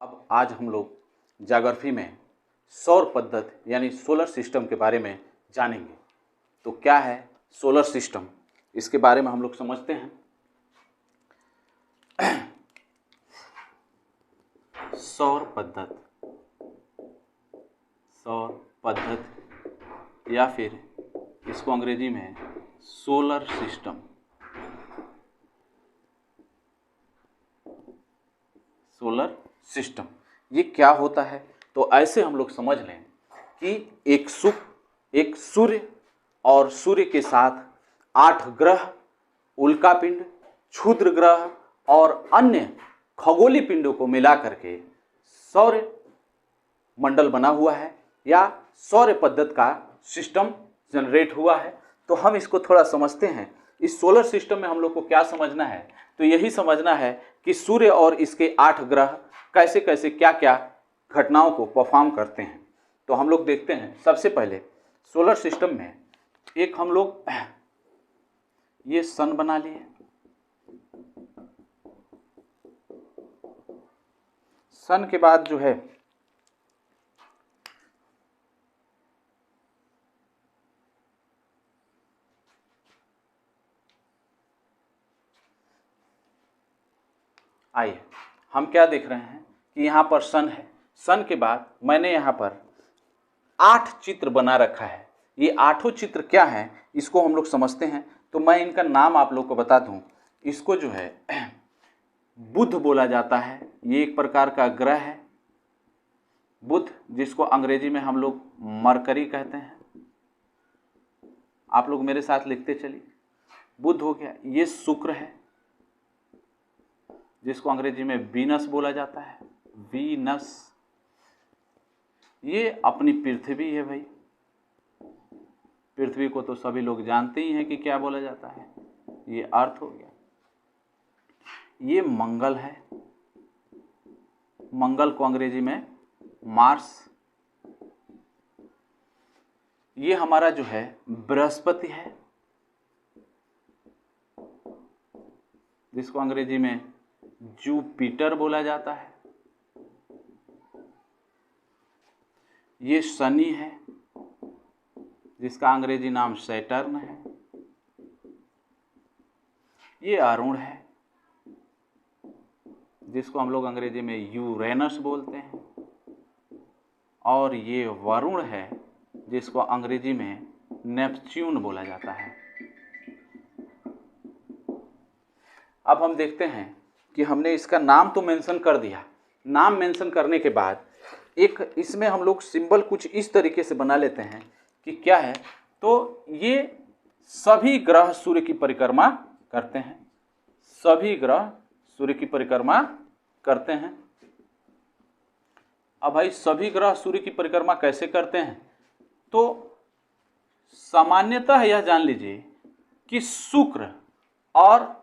अब आज हम लोग ज्योग्राफी में सौर पद्धति यानी सोलर सिस्टम के बारे में जानेंगे। तो क्या है सोलर सिस्टम, इसके बारे में हम लोग समझते हैं। सौर पद्धति या फिर इसको अंग्रेजी में सोलर सिस्टम, ये क्या होता है? तो ऐसे हम लोग समझ लें कि एक सूर्य और सूर्य के साथ 8 ग्रह, उल्कापिंड, क्षुद्र ग्रह और अन्य खगोलीय पिंडों को मिला करके सौर मंडल बना हुआ है या सौर पद्धति का सिस्टम जनरेट हुआ है। तो हम इसको थोड़ा समझते हैं। इस सोलर सिस्टम में हम लोग को क्या समझना है? तो यही समझना है कि सूर्य और इसके 8 ग्रह कैसे कैसे क्या क्या घटनाओं को परफॉर्म करते हैं। तो हम लोग देखते हैं। सबसे पहले सोलर सिस्टम में एक हम लोग ये सन बना लिए। सन के बाद जो है आइए हम क्या देख रहे हैं कि यहाँ पर सन है। सन के बाद मैंने यहाँ पर 8 चित्र बना रखा है। ये 8 चित्र क्या हैं इसको हम लोग समझते हैं। तो मैं इनका नाम आप लोग को बता दूं। इसको जो है बुध बोला जाता है। ये एक प्रकार का ग्रह है बुध, जिसको अंग्रेजी में हम लोग मरकरी कहते हैं। आप लोग मेरे साथ लिखते चलिए। बुध हो गया। ये शुक्र है जिसको अंग्रेजी में वीनस बोला जाता है, वीनस। ये अपनी पृथ्वी है भाई। पृथ्वी को तो सभी लोग जानते ही हैं कि क्या बोला जाता है, ये अर्थ हो गया। ये मंगल है, मंगल को अंग्रेजी में मार्स। ये हमारा जो है बृहस्पति है, जिसको अंग्रेजी में जुपिटर बोला जाता है। ये शनि है, जिसका अंग्रेजी नाम सैटर्न है। ये अरुण है, जिसको हम लोग अंग्रेजी में यूरेनस बोलते हैं। और ये वरुण है, जिसको अंग्रेजी में नेपच्यून बोला जाता है। अब हम देखते हैं कि हमने इसका नाम तो मेंशन कर दिया। नाम मेंशन करने के बाद एक इसमें हम लोग सिंबल कुछ इस तरीके से बना लेते हैं कि क्या है। तो ये सभी ग्रह सूर्य की परिक्रमा करते हैं। सभी ग्रह सूर्य की परिक्रमा करते हैं। अब भाई सभी ग्रह सूर्य की परिक्रमा कैसे करते हैं? तो सामान्यतः यह जान लीजिए कि शुक्र और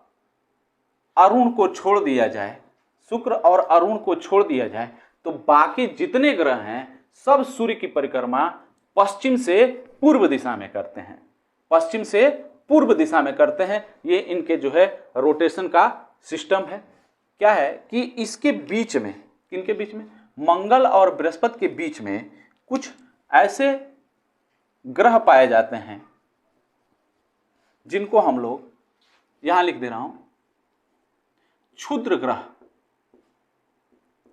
अरुण को छोड़ दिया जाए, शुक्र और अरुण को छोड़ दिया जाए तो बाकी जितने ग्रह हैं सब सूर्य की परिक्रमा पश्चिम से पूर्व दिशा में करते हैं। पश्चिम से पूर्व दिशा में करते हैं। ये इनके जो है रोटेशन का सिस्टम है। क्या है कि इसके बीच में, किनके बीच में, मंगल और बृहस्पति के बीच में कुछ ऐसे ग्रह पाए जाते हैं जिनको हम लोग यहां लिख दे रहा हूं क्षुद्र ग्रह।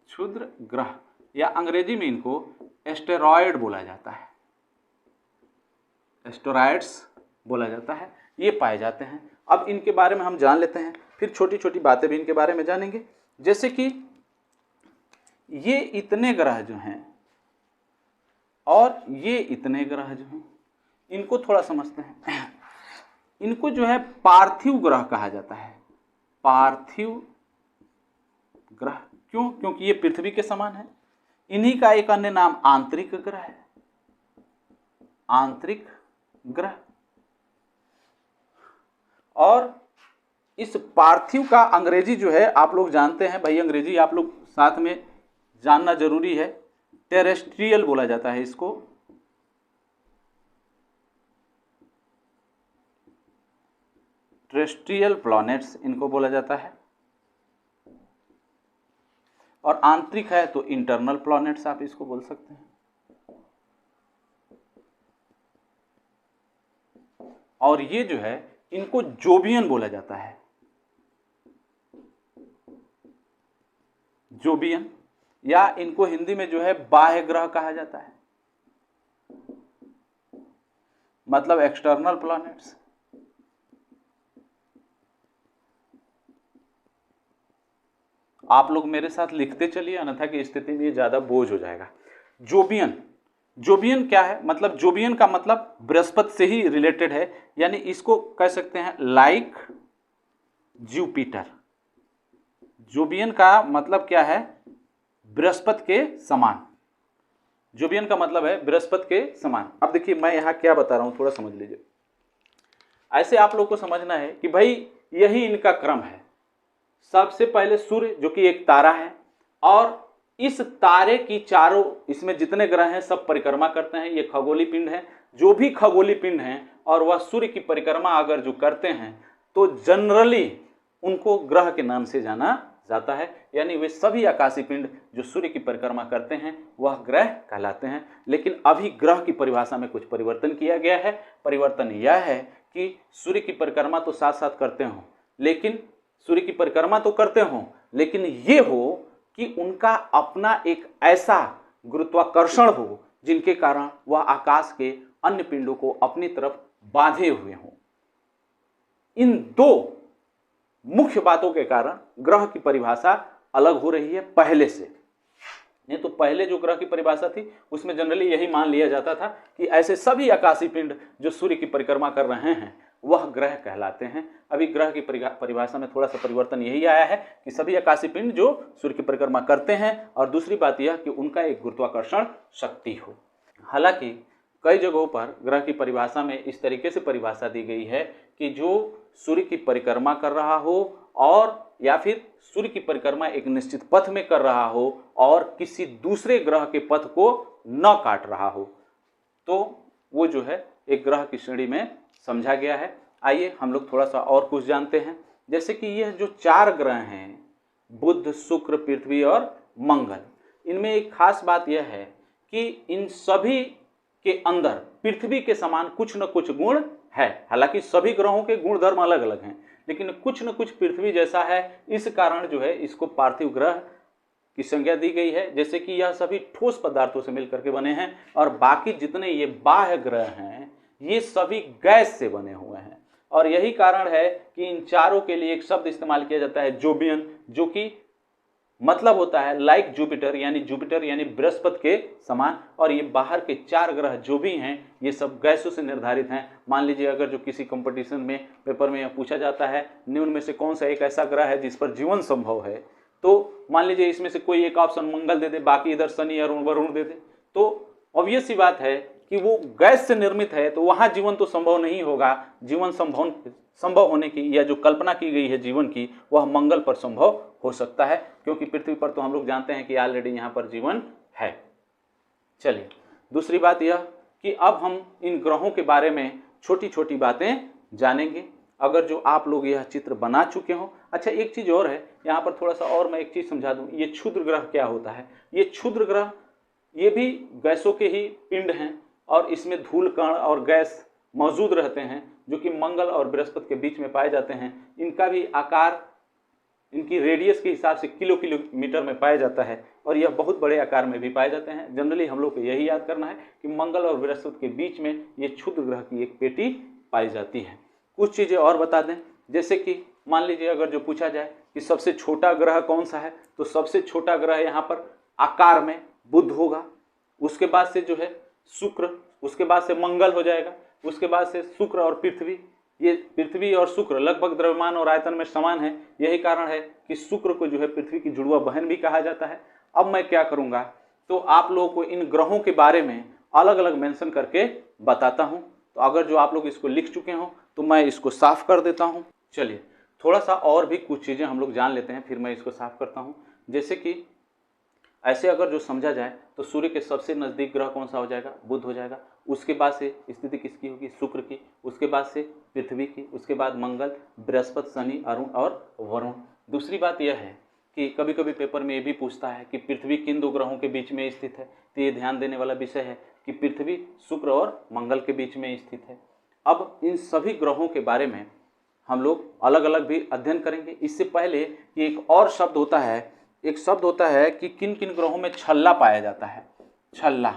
क्षुद्र ग्रह या अंग्रेजी में इनको एस्टेरॉयड बोला जाता है। एस्टेरॉयड्स बोला जाता है। ये पाए जाते हैं। अब इनके बारे में हम जान लेते हैं, फिर छोटी छोटी बातें भी इनके बारे में जानेंगे। जैसे कि ये इतने ग्रह जो हैं और ये इतने ग्रह जो हैं, इनको थोड़ा समझते हैं। इनको जो है पार्थिव ग्रह कहा जाता है। पार्थिव ग्रह क्यों? क्योंकि ये पृथ्वी के समान है। इन्हीं का एक अन्य नाम आंतरिक ग्रह है। आंतरिक ग्रह। और इस पार्थिव का अंग्रेजी जो है आप लोग जानते हैं भाई, अंग्रेजी आप लोग साथ में जानना जरूरी है। टेरेस्ट्रियल बोला जाता है इसको। टेरेस्ट्रियल प्लैनेट्स इनको बोला जाता है। और आंतरिक है तो इंटरनल प्लैनेट्स आप इसको बोल सकते हैं। और ये जो है इनको जोवियन बोला जाता है, जोवियन, या इनको हिंदी में जो है बाह्य ग्रह कहा जाता है, मतलब एक्सटर्नल प्लैनेट्स। आप लोग मेरे साथ लिखते चलिए, अन्यथा की स्थिति में ये ज्यादा बोझ हो जाएगा। जोवियन, जोवियन क्या है, मतलब जोवियन का मतलब बृहस्पति से ही रिलेटेड है, यानी इसको कह सकते हैं लाइक जुपिटर। जोवियन का मतलब क्या है, बृहस्पति के समान। जोवियन का मतलब है बृहस्पति के समान। अब देखिए मैं यहां क्या बता रहा हूं, थोड़ा समझ लीजिए। ऐसे आप लोग को समझना है कि भाई यही इनका क्रम है। सबसे पहले सूर्य जो कि एक तारा है, और इस तारे की चारों, इसमें जितने ग्रह हैं सब परिक्रमा करते हैं। ये खगोलीय पिंड है, जो भी खगोलीय पिंड हैं और वह सूर्य की परिक्रमा अगर जो करते हैं तो जनरली उनको ग्रह के नाम से जाना जाता है। यानी वे सभी आकाशीय पिंड जो सूर्य की परिक्रमा करते हैं वह ग्रह कहलाते हैं। लेकिन अभी ग्रह की परिभाषा में कुछ परिवर्तन किया गया है। परिवर्तन यह है कि सूर्य की परिक्रमा तो साथ साथ करते हो, लेकिन सूर्य की परिक्रमा तो करते हो, लेकिन ये हो कि उनका अपना एक ऐसा गुरुत्वाकर्षण हो जिनके कारण वह आकाश के अन्य पिंडों को अपनी तरफ बांधे हुए हों। इन दो मुख्य बातों के कारण ग्रह की परिभाषा अलग हो रही है पहले से। नहीं तो पहले जो ग्रह की परिभाषा थी उसमें जनरली यही मान लिया जाता था कि ऐसे सभी आकाशीय पिंड जो सूर्य की परिक्रमा कर रहे हैं वह ग्रह कहलाते हैं। अभी ग्रह की परिभाषा में थोड़ा सा परिवर्तन यही आया है कि सभी आकाशीय पिंड जो सूर्य की परिक्रमा करते हैं, और दूसरी बात यह कि उनका एक गुरुत्वाकर्षण शक्ति हो। हालांकि कई जगहों पर ग्रह की परिभाषा में इस तरीके से परिभाषा दी गई है कि जो सूर्य की परिक्रमा कर रहा हो, और या फिर सूर्य की परिक्रमा एक निश्चित पथ में कर रहा हो और किसी दूसरे ग्रह के पथ को न काट रहा हो, तो वो जो है एक ग्रह की श्रेणी में समझा गया है। आइए हम लोग थोड़ा सा और कुछ जानते हैं। जैसे कि यह जो 4 ग्रह हैं, बुध, शुक्र, पृथ्वी और मंगल, इनमें एक खास बात यह है कि इन सभी के अंदर पृथ्वी के समान कुछ न कुछ गुण है। हालांकि सभी ग्रहों के गुण धर्म अलग अलग हैं, लेकिन कुछ न कुछ पृथ्वी जैसा है। इस कारण जो है इसको पार्थिव ग्रह की संज्ञा दी गई है। जैसे कि यह सभी ठोस पदार्थों से मिलकर के बने हैं, और बाकी जितने ये बाह्य ग्रह हैं ये सभी गैस से बने हुए हैं। और यही कारण है कि इन चारों के लिए एक शब्द इस्तेमाल किया जाता है जोवियन, जो कि मतलब होता है लाइक जुपिटर, यानी बृहस्पति के समान। और ये बाहर के 4 ग्रह जो भी हैं ये सब गैसों से निर्धारित हैं। मान लीजिए अगर जो किसी कंपटीशन में पेपर में यह पूछा जाता है निम्न में से कौन सा एक ऐसा ग्रह है जिस पर जीवन संभव है, तो मान लीजिए इसमें से कोई एक ऑप्शन मंगल दे दे, बाकी इधर शनि और वरुण दे दे, तो ऑब्वियस सी बात है कि वो गैस से निर्मित है तो वहां जीवन तो संभव नहीं होगा। जीवन संभव होने की या जो कल्पना की गई है जीवन की वह मंगल पर संभव हो सकता है, क्योंकि पृथ्वी पर तो हम लोग जानते हैं कि ऑलरेडी यहाँ पर जीवन है। चलिए दूसरी बात यह कि अब हम इन ग्रहों के बारे में छोटी छोटी बातें जानेंगे, अगर जो आप लोग यह चित्र बना चुके हो। अच्छा एक चीज और है यहाँ पर, थोड़ा सा और मैं एक चीज समझा दूं। ये क्षुद्र ग्रह क्या होता है? ये क्षुद्र ग्रह ये भी गैसों के ही पिंड हैं, और इसमें धूल कण और गैस मौजूद रहते हैं जो कि मंगल और बृहस्पति के बीच में पाए जाते हैं। इनका भी आकार इनकी रेडियस के हिसाब से किलोमीटर में पाया जाता है, और यह बहुत बड़े आकार में भी पाए जाते हैं। जनरली हम लोग को यही याद करना है कि मंगल और बृहस्पति के बीच में ये क्षुद्र ग्रह की एक पेटी पाई जाती है। कुछ चीज़ें और बता दें, जैसे कि मान लीजिए अगर जो पूछा जाए कि सबसे छोटा ग्रह कौन सा है, तो सबसे छोटा ग्रह यहाँ पर आकार में बुध होगा, उसके बाद से जो है शुक्र, उसके बाद से मंगल हो जाएगा, उसके बाद से शुक्र और पृथ्वी। ये पृथ्वी और शुक्र लगभग द्रव्यमान और आयतन में समान है, यही कारण है कि शुक्र को जो है पृथ्वी की जुड़वा बहन भी कहा जाता है। अब मैं क्या करूंगा, तो आप लोगों को इन ग्रहों के बारे में अलग अलग मेंशन करके बताता हूं। तो अगर जो आप लोग इसको लिख चुके हो तो मैं इसको साफ कर देता हूं। चलिए थोड़ा सा और भी कुछ चीजें हम लोग जान लेते हैं, फिर मैं इसको साफ करता हूं। जैसे कि ऐसे अगर जो समझा जाए तो सूर्य के सबसे नजदीक ग्रह कौन सा हो जाएगा? बुध हो जाएगा। उसके बाद से स्थिति किसकी होगी? शुक्र की। उसके बाद से पृथ्वी की। उसके बाद मंगल, बृहस्पति, शनि, अरुण और वरुण। दूसरी बात यह है कि कभी कभी पेपर में ये भी पूछता है कि पृथ्वी किन दो ग्रहों के बीच में स्थित है, तो ये ध्यान देने वाला विषय है कि पृथ्वी शुक्र और मंगल के बीच में स्थित है। अब इन सभी ग्रहों के बारे में हम लोग अलग अलग भी अध्ययन करेंगे। इससे पहले कि एक और शब्द होता है, एक शब्द होता है कि किन किन ग्रहों में छल्ला पाया जाता है। छल्ला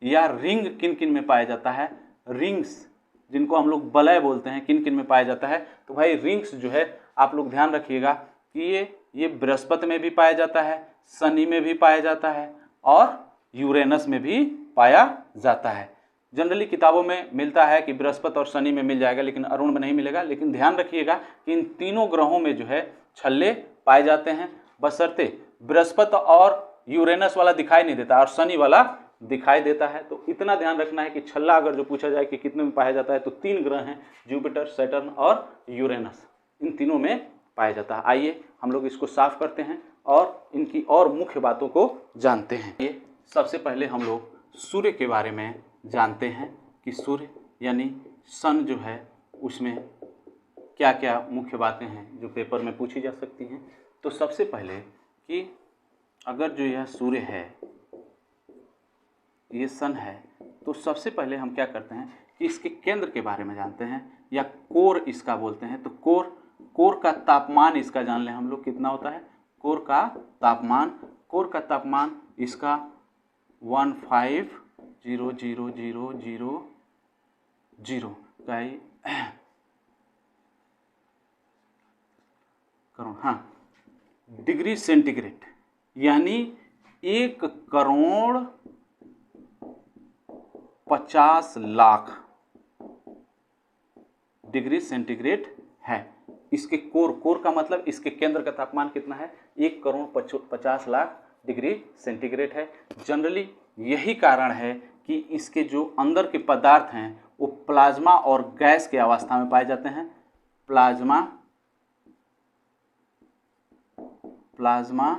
या रिंग किन किन में पाया जाता है, रिंग्स जिनको हम लोग वलय बोलते हैं, किन किन में पाया जाता है। तो भाई रिंग्स जो है आप लोग ध्यान रखिएगा कि ये बृहस्पति में भी पाया जाता है, शनि में भी पाया जाता है और यूरेनस में भी पाया जाता है। जनरली किताबों में मिलता है कि बृहस्पति और शनि में मिल जाएगा, लेकिन अरुण में नहीं मिलेगा। लेकिन ध्यान रखिएगा कि इन तीनों ग्रहों में जो है छल्ले पाए जाते हैं, बशर्ते बृहस्पति और यूरेनस वाला दिखाई नहीं देता और शनि वाला दिखाई देता है। तो इतना ध्यान रखना है कि छल्ला अगर जो पूछा जाए कि कितने में पाया जाता है, तो 3 ग्रह हैं, जुपिटर, सैटर्न और यूरेनस, इन तीनों में पाया जाता है। आइए हम लोग इसको साफ करते हैं और इनकी और मुख्य बातों को जानते हैं। ये सबसे पहले हम लोग सूर्य के बारे में जानते हैं कि सूर्य यानी सन जो है उसमें क्या क्या मुख्य बातें हैं जो पेपर में पूछी जा सकती हैं। तो सबसे पहले कि अगर जो यह सूर्य है, ये सन है, तो सबसे पहले हम क्या करते हैं कि इसके केंद्र के बारे में जानते हैं या कोर इसका बोलते हैं। तो कोर का तापमान इसका जान लें हम लोग कितना होता है। कोर का तापमान इसका 150000 करोड़, हाँ, डिग्री सेंटीग्रेड, यानी 1,50,00,000 डिग्री सेंटीग्रेड है। इसके कोर का मतलब इसके केंद्र का तापमान कितना है, 1,50,00,000 डिग्री सेंटीग्रेड है। जनरली यही कारण है कि इसके जो अंदर के पदार्थ हैं वो प्लाज्मा और गैस के अवस्था में पाए जाते हैं। प्लाज्मा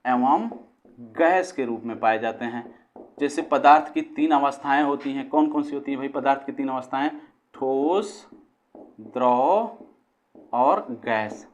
एवं गैस के रूप में पाए जाते हैं। जैसे पदार्थ की 3 अवस्थाएं होती हैं, कौन कौन सी होती हैं भाई पदार्थ की 3 अवस्थाएं, ठोस, द्रव और गैस।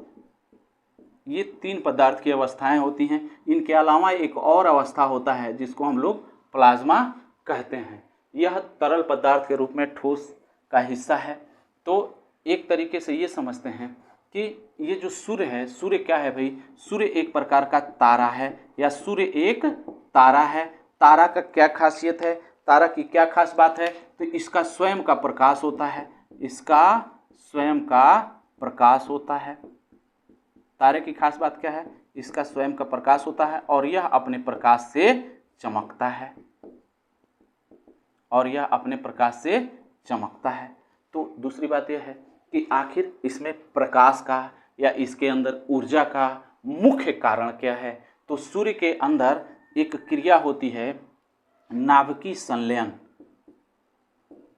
ये 3 पदार्थ की अवस्थाएं होती हैं। इनके अलावा एक और अवस्था होता है जिसको हम लोग प्लाज्मा कहते हैं। यह तरल पदार्थ के रूप में ठोस का हिस्सा है। तो एक तरीके से ये समझते हैं कि ये जो सूर्य है, सूर्य क्या है भाई, सूर्य एक प्रकार का तारा है या सूर्य एक तारा है। तारा का क्या खासियत है, तारा की क्या खास बात है, तो इसका स्वयं का प्रकाश होता है, इसका स्वयं का प्रकाश होता है। तारे की खास बात क्या है, इसका स्वयं का प्रकाश होता है और यह अपने प्रकाश से चमकता है, तो दूसरी बात यह है कि आखिर इसमें प्रकाश का या इसके अंदर ऊर्जा का मुख्य कारण क्या है। तो सूर्य के अंदर एक क्रिया होती है नाभिकीय संलयन।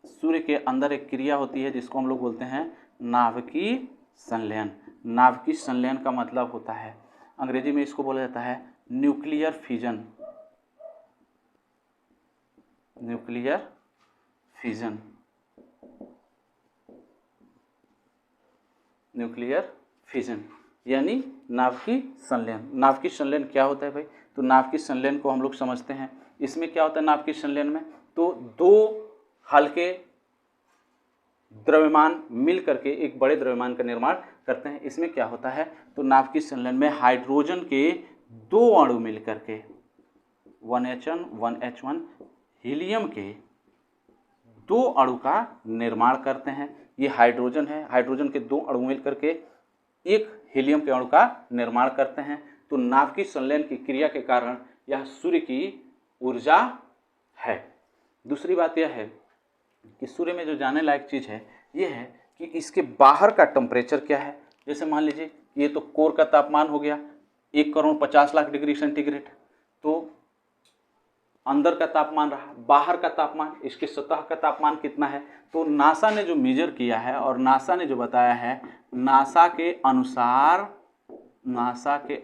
सूर्य के अंदर एक क्रिया होती है जिसको हम लोग बोलते हैं नाभिकीय संलयन। नाभिकीय संलयन का मतलब होता है, अंग्रेजी में इसको बोला जाता है न्यूक्लियर फिजन। न्यूक्लियर फिजन यानी नाभिकीय संलयन। नाभिकीय संलयन क्या होता है भाई, तो नाभिकीय संलयन को हम लोग समझते हैं। इसमें क्या होता है नाभिकीय संलयन में, तो 2 हल्के द्रव्यमान मिल करके एक बड़े द्रव्यमान का निर्माण करते हैं। इसमें क्या होता है, तो नाभिकीय संलयन में हाइड्रोजन के 2 अणु मिल करके 1H1 1H1 हीलियम के 2 अणु का निर्माण करते हैं। ये हाइड्रोजन है, हाइड्रोजन के 2 अणु मिल करके एक हीलियम के अणु का निर्माण करते हैं। तो नाभिकीय संलयन की क्रिया के कारण यह सूर्य की ऊर्जा है। दूसरी बात यह है कि सूर्य में जो जानने लायक चीज़ है ये है कि इसके बाहर का टेम्परेचर क्या है। जैसे मान लीजिए ये तो कोर का तापमान हो गया 1,50,00,000 डिग्री सेंटीग्रेड, तो अंदर का तापमान रहा, बाहर का तापमान, इसके सतह का तापमान कितना है। तो नासा ने जो मेजर किया है और नासा ने जो बताया है, नासा के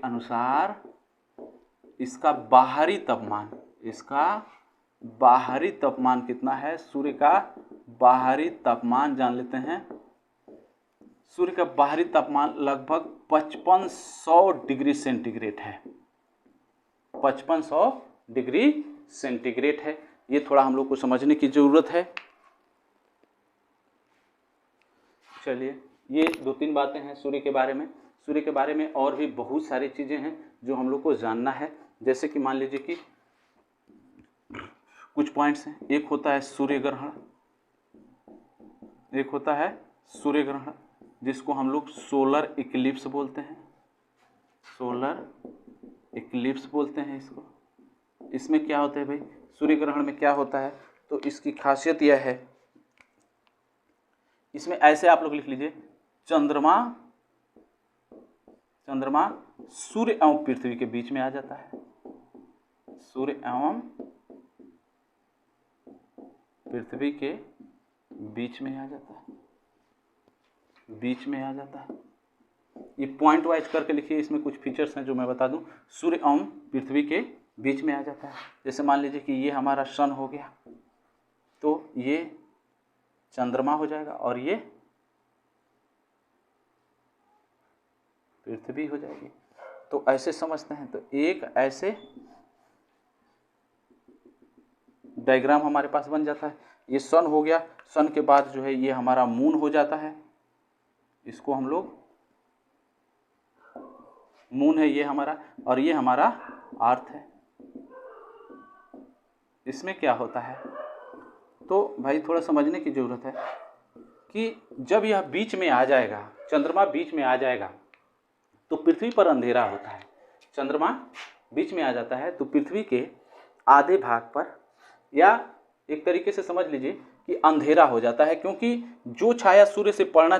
अनुसार इसका बाहरी तापमान कितना है, सूर्य का बाहरी तापमान जान लेते हैं। सूर्य का बाहरी तापमान लगभग 5500 डिग्री सेंटीग्रेड है। 5500 डिग्री सेंटीग्रेड है। ये थोड़ा हम लोग को समझने की जरूरत है। चलिए, ये 2-3 बातें हैं सूर्य के बारे में। सूर्य के बारे में और भी बहुत सारी चीज़ें हैं जो हम लोग को जानना है। जैसे कि मान लीजिए कि कुछ पॉइंट्स हैं। एक होता है सूर्य ग्रहण, एक होता है सूर्य ग्रहण जिसको हम लोग सोलर इक्लिप्स बोलते हैं। सोलर इक्लिप्स बोलते हैं इसको। इसमें क्या होता है भाई, सूर्य ग्रहण में क्या होता है, तो इसकी खासियत यह है, इसमें ऐसे आप लोग लिख लीजिए, चंद्रमा सूर्य एवं पृथ्वी के बीच में आ जाता है। सूर्य एवं पृथ्वी के बीच में आ जाता है, बीच में आ जाता है। ये पॉइंट वाइज करके लिखिए। इसमें कुछ फीचर्स हैं जो मैं बता दूं। सूर्य एवं पृथ्वी के बीच में आ जाता है। जैसे मान लीजिए कि ये हमारा सन हो गया, तो ये चंद्रमा हो जाएगा और ये पृथ्वी हो जाएगी। तो ऐसे समझते हैं। तो एक ऐसे डायग्राम हमारे पास बन जाता है। ये सन हो गया। सन के बाद जो है ये हमारा मून हो जाता है। इसको हम लोग, मून है ये हमारा, और ये हमारा अर्थ है। इसमें क्या होता है, तो भाई थोड़ा समझने की जरूरत है कि जब यह बीच में आ जाएगा, चंद्रमा बीच में आ जाएगा, तो पृथ्वी पर अंधेरा होता है। चंद्रमा बीच में आ जाता है तो पृथ्वी के आधे भाग पर, या एक तरीके से समझ लीजिए कि अंधेरा हो जाता है, क्योंकि जो छाया सूर्य से पड़ना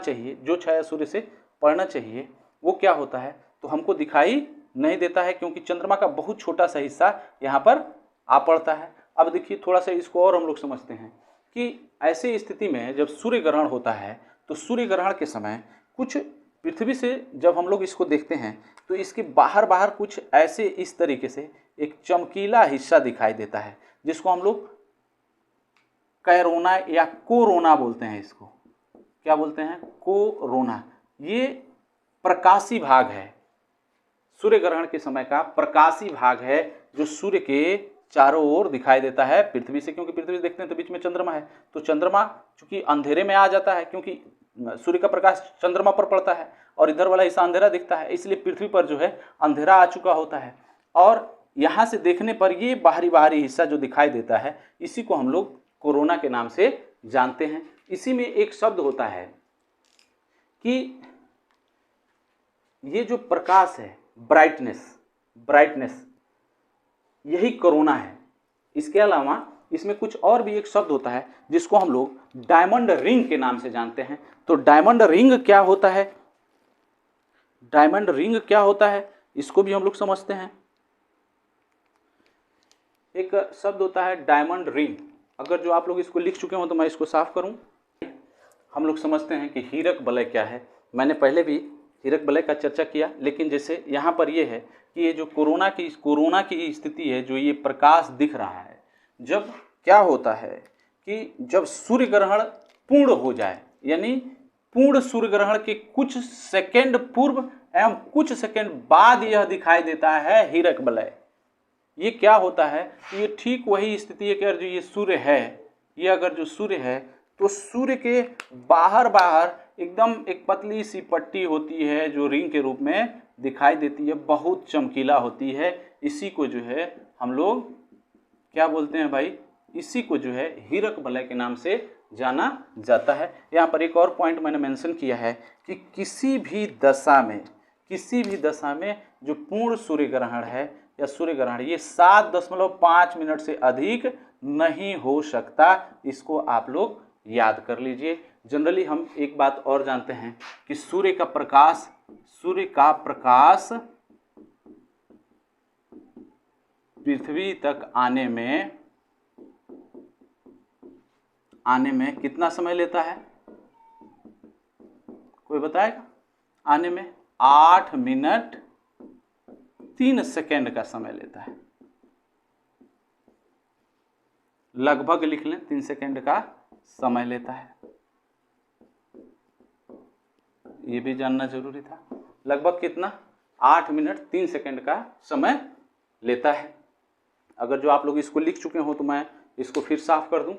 चाहिए, वो क्या होता है, तो हमको दिखाई नहीं देता है, क्योंकि चंद्रमा का बहुत छोटा सा हिस्सा यहाँ पर आ पड़ता है। अब देखिए, थोड़ा सा इसको और हम लोग समझते हैं कि ऐसे स्थिति में जब सूर्य ग्रहण होता है, तो सूर्य ग्रहण के समय कुछ पृथ्वी से जब हम लोग इसको देखते हैं, तो इसके बाहर कुछ ऐसे इस तरीके से एक चमकीला हिस्सा दिखाई देता है, जिसको हम लोग कैरोना या कोरोना बोलते हैं। इसको क्या बोलते हैं, कोरोना। ये प्रकाशी भाग है, सूर्य ग्रहण के समय का प्रकाशी भाग है, जो सूर्य के चारों ओर दिखाई देता है पृथ्वी से। क्योंकि पृथ्वी से देखते हैं तो बीच में चंद्रमा है, तो चंद्रमा चूंकि अंधेरे में आ जाता है, क्योंकि सूर्य का प्रकाश चंद्रमा पर पड़ता है और इधर वाला हिस्सा अंधेरा दिखता है, इसलिए पृथ्वी पर जो है अंधेरा आ चुका होता है। और यहाँ से देखने पर ये बाहरी हिस्सा जो दिखाई देता है, इसी को हम लोग कोरोना के नाम से जानते हैं। इसी में एक शब्द होता है कि ये जो प्रकाश है, ब्राइटनेस, यही कोरोना है। इसके अलावा इसमें कुछ और भी एक शब्द होता है जिसको हम लोग डायमंड रिंग के नाम से जानते हैं। तो डायमंड रिंग क्या होता है, डायमंड रिंग क्या होता है, इसको भी हम लोग समझते हैं। एक शब्द होता है डायमंड रिंग। अगर जो आप लोग इसको लिख चुके हो तो मैं इसको साफ करूं। हम लोग समझते हैं कि हीरक वलय क्या है। मैंने पहले भी हीरक वलय का चर्चा किया, लेकिन जैसे यहाँ पर ये है कि ये जो कोरोना की स्थिति है, जो ये प्रकाश दिख रहा है, जब क्या होता है कि जब सूर्य ग्रहण पूर्ण हो जाए, यानी पूर्ण सूर्य ग्रहण के कुछ सेकंड पूर्व एवं कुछ सेकंड बाद यह दिखाई देता है हीरक वलय। ये क्या होता है, ये ठीक वही स्थिति है कि अगर जो ये सूर्य है, ये अगर जो सूर्य है, तो सूर्य के बाहर एकदम एक पतली सी पट्टी होती है जो रिंग के रूप में दिखाई देती है, बहुत चमकीला होती है। इसी को जो है हम लोग क्या बोलते हैं भाई, इसी को जो है हीरक वलय के नाम से जाना जाता है। यहाँ पर एक और पॉइंट मैंने मेंशन किया है कि किसी भी दशा में जो पूर्ण सूर्य ग्रहण है या सूर्य ग्रहण, ये 7.5 मिनट से अधिक नहीं हो सकता। इसको आप लोग याद कर लीजिए। जनरली हम एक बात और जानते हैं कि सूर्य का प्रकाश पृथ्वी तक आने में कितना समय लेता है, कोई बताएगा? आने में 8 मिनट 3 सेकेंड का समय लेता है। लगभग लिख लें, 3 सेकेंड का समय लेता है। ये भी जानना जरूरी था। लगभग कितना 8 मिनट 3 सेकंड का समय लेता है। अगर जो आप लोग इसको लिख चुके हो तो मैं इसको फिर साफ कर दूं।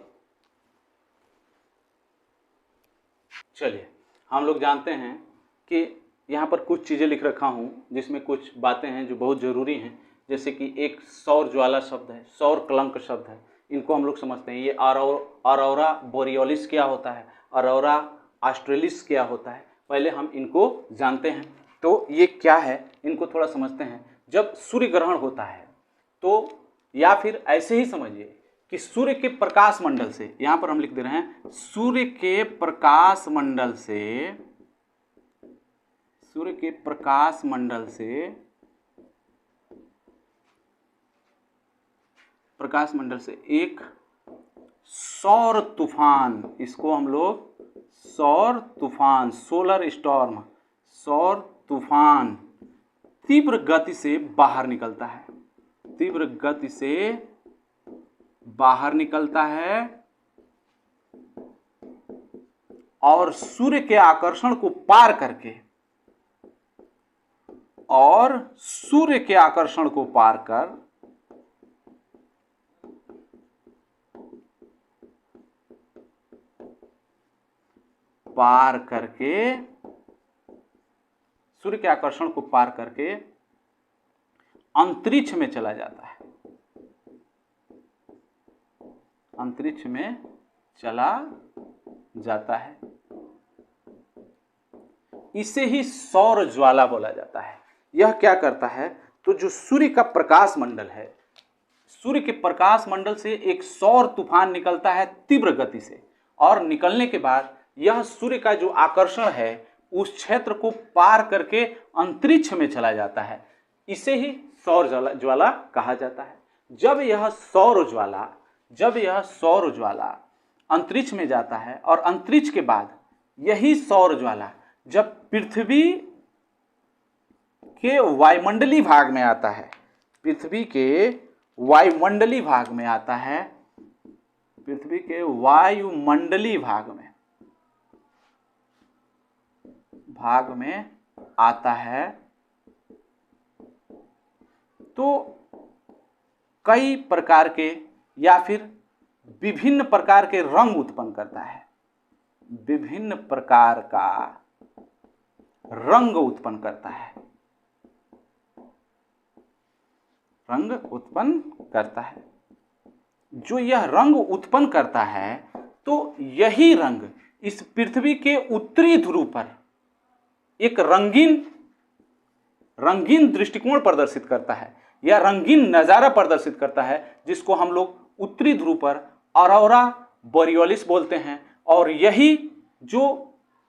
चलिए, हम लोग जानते हैं कि यहाँ पर कुछ चीज़ें लिख रखा हूँ जिसमें कुछ बातें हैं जो बहुत ज़रूरी हैं। जैसे कि एक सौर ज्वाला शब्द है, सौर कलंक शब्द है, इनको हम लोग समझते हैं। ये अरोरा बोरियोलिस क्या होता है, अरोरा ऑस्ट्रेलिस क्या होता है, पहले हम इनको जानते हैं। तो ये क्या है, इनको थोड़ा समझते हैं। जब सूर्य ग्रहण होता है तो, या फिर ऐसे ही समझिए कि सूर्य के प्रकाश मंडल से, यहाँ पर हम लिख दे रहे हैं सूर्य के प्रकाश मंडल से, सूर्य के प्रकाश मंडल से एक सौर तूफान, इसको हम लोग सौर तूफान, सोलर स्टॉर्म, सौर तूफान तीव्र गति से बाहर निकलता है, तीव्र गति से बाहर निकलता है और सूर्य के आकर्षण को पार करके, और सूर्य के आकर्षण को पार करके सूर्य के आकर्षण को पार करके अंतरिक्ष में चला जाता है, अंतरिक्ष में चला जाता है। इसे ही सौर ज्वाला बोला जाता है। यह क्या करता है, तो जो सूर्य का प्रकाश मंडल है, सूर्य के प्रकाश मंडल से एक सौर तूफान निकलता है तीव्र गति से, और निकलने के बाद यह सूर्य का जो आकर्षण है उस क्षेत्र को पार करके अंतरिक्ष में चला जाता है। इसे ही सौर ज्वाला कहा जाता है। जब यह सौर ज्वाला अंतरिक्ष में जाता है, और अंतरिक्ष के बाद यही सौर ज्वाला जब पृथ्वी के वायुमंडलीय भाग में आता है, पृथ्वी के वायुमंडलीय भाग में आता है, पृथ्वी के वायुमंडलीय भाग में आता है, तो कई प्रकार के या फिर विभिन्न प्रकार के रंग उत्पन्न करता है, विभिन्न प्रकार का रंग उत्पन्न करता है, रंग उत्पन्न करता है। जो यह रंग उत्पन्न करता है, तो यही रंग इस पृथ्वी के उत्तरी ध्रुव पर एक रंगीन दृष्टिकोण प्रदर्शित करता है, या रंगीन नजारा प्रदर्शित करता है, जिसको हम लोग उत्तरी ध्रुव पर अरोरा बोरियोलिस बोलते हैं। और यही जो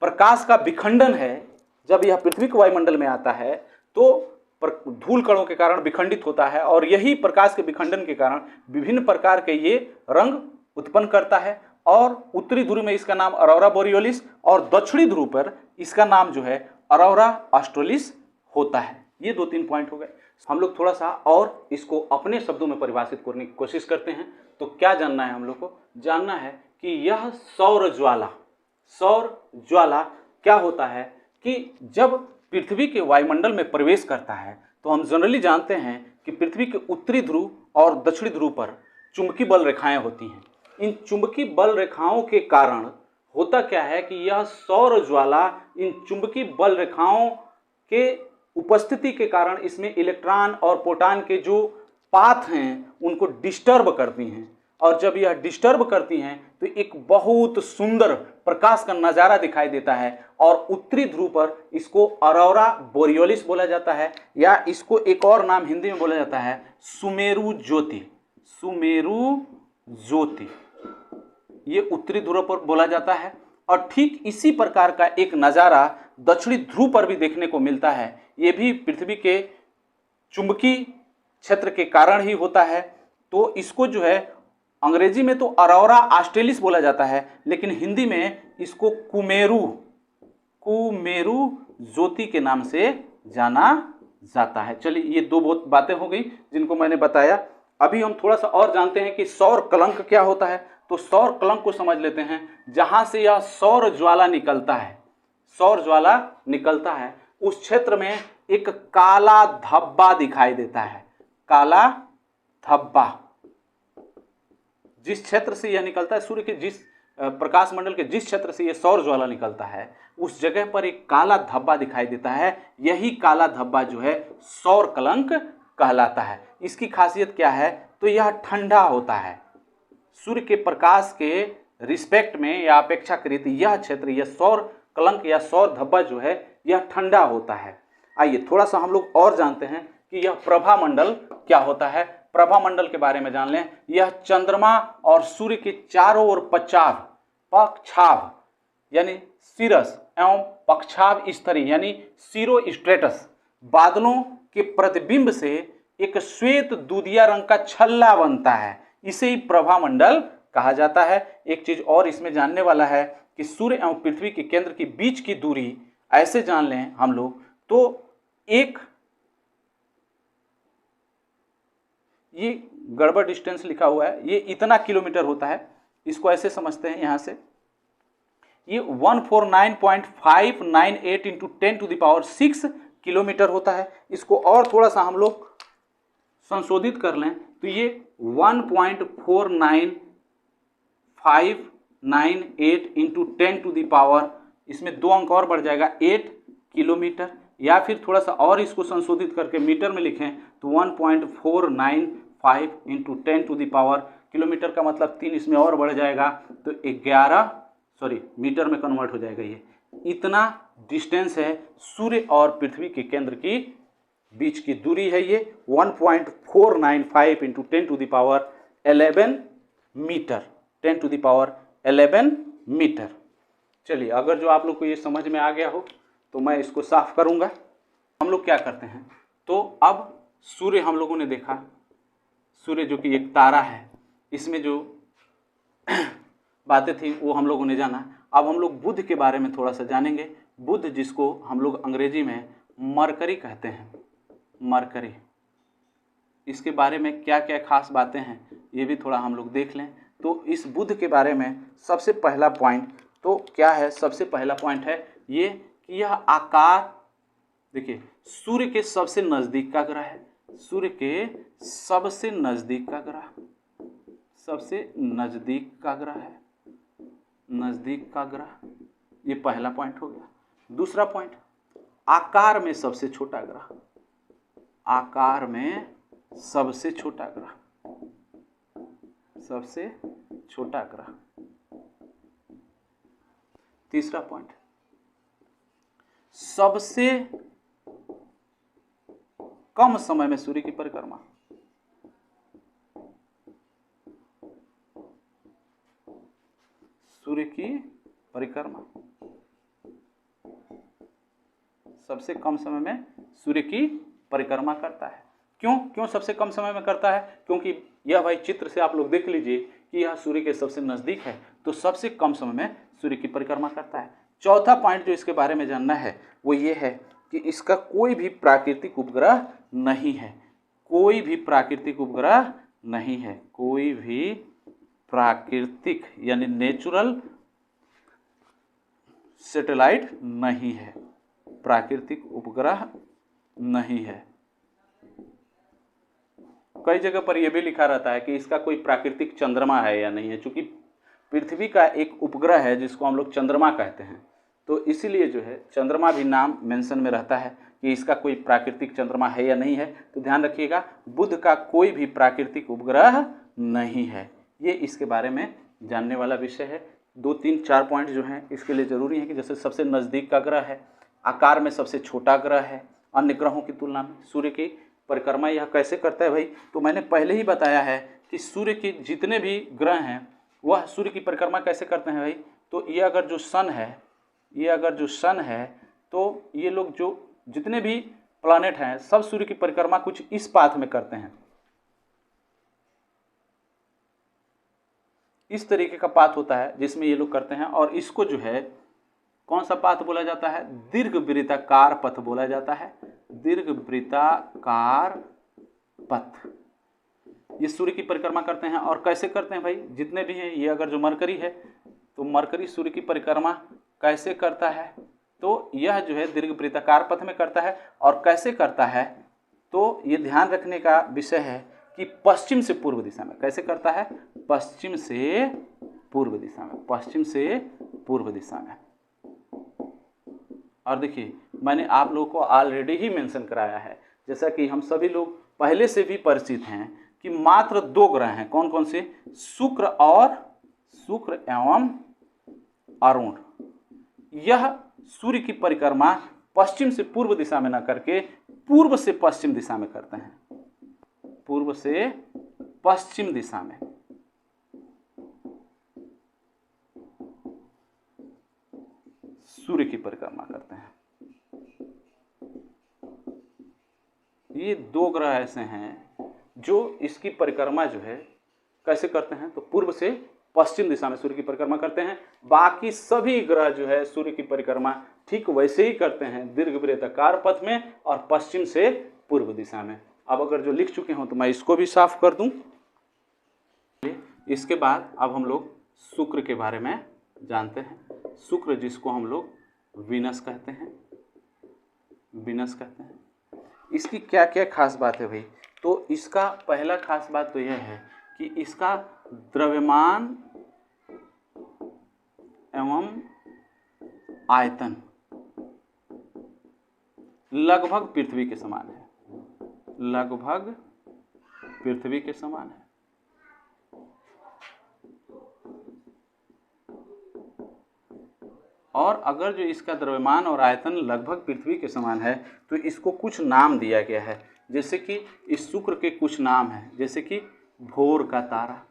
प्रकाश का विखंडन है, जब यह पृथ्वी के वायुमंडल में आता है तो धूल कणों के कारण विखंडित होता है, और यही प्रकाश के विखंडन के कारण विभिन्न प्रकार के ये रंग उत्पन्न करता है। और उत्तरी ध्रुव में इसका नाम अरोरा बोरियोलिस, और दक्षिणी ध्रुव पर इसका नाम जो है अरोरा ऑस्ट्रेलिस होता है। ये 2-3 पॉइंट हो गए। हम लोग थोड़ा सा और इसको अपने शब्दों में परिभाषित करने की कोशिश करते हैं। तो क्या जानना है हम लोग को? जानना है कि यह सौर ज्वाला क्या होता है कि जब पृथ्वी के वायुमंडल में प्रवेश करता है, तो हम जनरली जानते हैं कि पृथ्वी के उत्तरी ध्रुव और दक्षिणी ध्रुव पर चुंबकीय बल रेखाएं होती हैं। इन चुंबकीय बल रेखाओं के कारण होता क्या है कि यह सौर ज्वाला इन चुंबकीय बल रेखाओं के उपस्थिति के कारण इसमें इलेक्ट्रॉन और प्रोटॉन के जो पाथ हैं उनको डिस्टर्ब करती हैं, और जब यह डिस्टर्ब करती हैं तो एक बहुत सुंदर प्रकाश का नज़ारा दिखाई देता है। और उत्तरी ध्रुव पर इसको अरोरा बोरियोलिस बोला जाता है, या इसको एक और नाम हिंदी में बोला जाता है सुमेरु ज्योति। सुमेरु ज्योति ये उत्तरी ध्रुव पर बोला जाता है। और ठीक इसी प्रकार का एक नज़ारा दक्षिणी ध्रुव पर भी देखने को मिलता है। ये भी पृथ्वी के चुंबकीय क्षेत्र के कारण ही होता है। तो इसको जो है अंग्रेजी में तो अरोरा ऑस्ट्रेलिस बोला जाता है, लेकिन हिंदी में इसको कुमेरु ज्योति के नाम से जाना जाता है। चलिए, ये 2 बहुत बातें हो गई जिनको मैंने बताया। अभी हम थोड़ा सा और जानते हैं कि सौर कलंक क्या होता है। तो सौर कलंक को समझ लेते हैं। जहां से यह सौर ज्वाला निकलता है, सौर ज्वाला निकलता है, उस क्षेत्र में एक काला धब्बा दिखाई देता है। काला धब्बा जिस क्षेत्र से यह निकलता है, सूर्य के जिस प्रकाश मंडल के जिस क्षेत्र से यह सौर ज्वाला निकलता है, उस जगह पर एक काला धब्बा दिखाई देता है। यही काला धब्बा जो है सौर कलंक कहलाता है। इसकी खासियत क्या है? तो यह ठंडा होता है। सूर्य के प्रकाश के रिस्पेक्ट में या अपेक्षाकृत यह क्षेत्र, यह सौर कलंक या सौर धब्बा जो है यह ठंडा होता है। आइए थोड़ा सा हम लोग और जानते हैं कि यह प्रभा मंडल क्या होता है। प्रभा मंडल के बारे में जान लें। यह चंद्रमा और सूर्य के चारों ओर पक्षाभ यानी सिरस एवं पक्षाभ स्तरी यानी सीरो स्ट्रेटस बादलों के प्रतिबिंब से एक श्वेत दूधिया रंग का छल्ला बनता है। इसे ही प्रभा मंडल कहा जाता है। एक चीज और इसमें जानने वाला है कि सूर्य एवं पृथ्वी के केंद्र के बीच की दूरी ऐसे जान लें हम लोग, तो एक ये गड़बड़ डिस्टेंस लिखा हुआ है, ये इतना किलोमीटर होता है। इसको ऐसे समझते हैं, यहां से ये 149.598 इंटू 10⁶ किलोमीटर होता है। इसको और थोड़ा सा हम लोग संशोधित कर लें तो ये 1.4958 इंटू 10⁻, इसमें 2 अंक और बढ़ जाएगा, 8 किलोमीटर। या फिर थोड़ा सा और इसको संशोधित करके मीटर में लिखें तो 1.495 इंटू 10⁻, किलोमीटर का मतलब 3 इसमें और बढ़ जाएगा तो 11 मीटर में कन्वर्ट हो जाएगा। ये इतना डिस्टेंस है सूर्य और पृथ्वी के केंद्र की बीच की दूरी है। ये 1.495 इंटू 10⁻11 मीटर, 10⁻11 मीटर। चलिए, अगर जो आप लोग को ये समझ में आ गया हो तो मैं इसको साफ करूंगा। हम लोग क्या करते हैं, तो अब सूर्य हम लोगों ने देखा, सूर्य जो कि एक तारा है, इसमें जो बातें थी वो हम लोगों ने जाना। अब हम लोग बुध के बारे में थोड़ा सा जानेंगे। बुध जिसको हम लोग अंग्रेजी में मरकरी कहते हैं, मरकरी, इसके बारे में क्या क्या खास बातें हैं ये भी थोड़ा हम लोग देख लें। तो इस बुध के बारे में सबसे पहला पॉइंट तो क्या है, सबसे पहला पॉइंट है ये कि यह आकार, देखिए सूर्य के सबसे नज़दीक का ग्रह है, सूर्य के सबसे नज़दीक का ग्रह, सबसे नज़दीक का ग्रह है, नज़दीक का ग्रह, ये पहला पॉइंट हो गया। दूसरा पॉइंट, आकार में सबसे छोटा ग्रह, आकार में सबसे छोटा ग्रह, सबसे छोटा ग्रह। तीसरा पॉइंट, सबसे कम समय में सूर्य की परिक्रमा, सूर्य की परिक्रमा, सबसे कम समय में सूर्य की परिक्रमा करता है। क्यों सबसे कम समय में करता है? क्योंकि यह भाई चित्र से आप लोग देख लीजिए कि यह सूर्य के सबसे नजदीक है, तो सबसे कम समय में सूर्य की परिक्रमा करता है। चौथा पॉइंट जो इसके बारे में जानना है वो ये है कि इसका कोई भी प्राकृतिक उपग्रह नहीं है, कोई भी प्राकृतिक उपग्रह नहीं है, कोई भी प्राकृतिक यानी नेचुरल सैटेलाइट नहीं है, प्राकृतिक उपग्रह नहीं है। कई जगह पर यह भी लिखा रहता है कि इसका कोई प्राकृतिक चंद्रमा है या नहीं है, क्योंकि पृथ्वी का एक उपग्रह है जिसको हम लोग चंद्रमा कहते हैं, तो इसीलिए जो है चंद्रमा भी नाम मेंशन में रहता है कि इसका कोई प्राकृतिक चंद्रमा है या नहीं है। तो ध्यान रखिएगा, बुध का कोई भी प्राकृतिक उपग्रह नहीं है। ये इसके बारे में जानने वाला विषय है। 2, 3, 4 पॉइंट जो हैं इसके लिए ज़रूरी है कि जैसे सबसे नज़दीक का ग्रह है, आकार में सबसे छोटा ग्रह है अन्य ग्रहों की तुलना में, सूर्य की परिक्रमा यह कैसे करता है भाई, तो मैंने पहले ही बताया है कि सूर्य के जितने भी ग्रह हैं वह सूर्य की परिक्रमा कैसे करते हैं भाई। तो ये अगर जो सन है, ये अगर जो सन है, तो ये लोग जो जितने भी प्लैनेट हैं सब सूर्य की परिक्रमा कुछ इस पाथ में करते हैं, इस तरीके का पाथ होता है जिसमें ये लोग करते हैं। और इसको जो है कौन सा पाथ बोला जाता है? दीर्घवृत्ताकार पथ बोला जाता है, दीर्घवृत्ताकार पथ। ये सूर्य की परिक्रमा करते हैं। और कैसे करते हैं भाई? जितने भी हैं, ये अगर जो मरकरी है तो मरकरी सूर्य की परिक्रमा कैसे करता है, तो यह जो है दीर्घ वृत्ताकार पथ में करता है। और कैसे करता है, तो ये ध्यान रखने का विषय है कि पश्चिम से पूर्व दिशा में। कैसे करता है, पश्चिम से पूर्व दिशा में, पश्चिम से पूर्व दिशा में। और देखिए मैंने आप लोगों को ऑलरेडी ही मेंशन कराया है, जैसा कि हम सभी लोग पहले से भी परिचित हैं कि मात्र 2 ग्रह हैं। कौन कौन से, शुक्र एवं अरुण। यह सूर्य की परिक्रमा पश्चिम से पूर्व दिशा में न करके पूर्व से पश्चिम दिशा में करते हैं, पूर्व से पश्चिम दिशा में। सूर्य की परिक्रमा करते हैं। ये 2 ग्रह ऐसे हैं जो इसकी परिक्रमा जो है कैसे करते हैं, तो पूर्व से पश्चिम दिशा में सूर्य की परिक्रमा करते हैं। बाकी सभी ग्रह जो है सूर्य की परिक्रमा ठीक वैसे ही करते हैं, दीर्घवृत्ताकार पथ में और पश्चिम से पूर्व दिशा में। अब अगर जो लिख चुके हों तो मैं इसको भी साफ कर दूं। इसके बाद अब हम लोग शुक्र के बारे में जानते हैं। शुक्र जिसको हम लोग वीनस कहते हैं, वीनस कहते हैं। इसकी क्या क्या खास बात है भाई, तो इसका पहला खास बात तो यह है कि इसका द्रव्यमान एवं आयतन लगभग पृथ्वी के समान है, लगभग पृथ्वी के समान है। और अगर जो इसका द्रव्यमान और आयतन लगभग पृथ्वी के समान है तो इसको कुछ नाम दिया गया है, जैसे कि इस शुक्र के कुछ नाम हैं, जैसे कि भोर का तारा,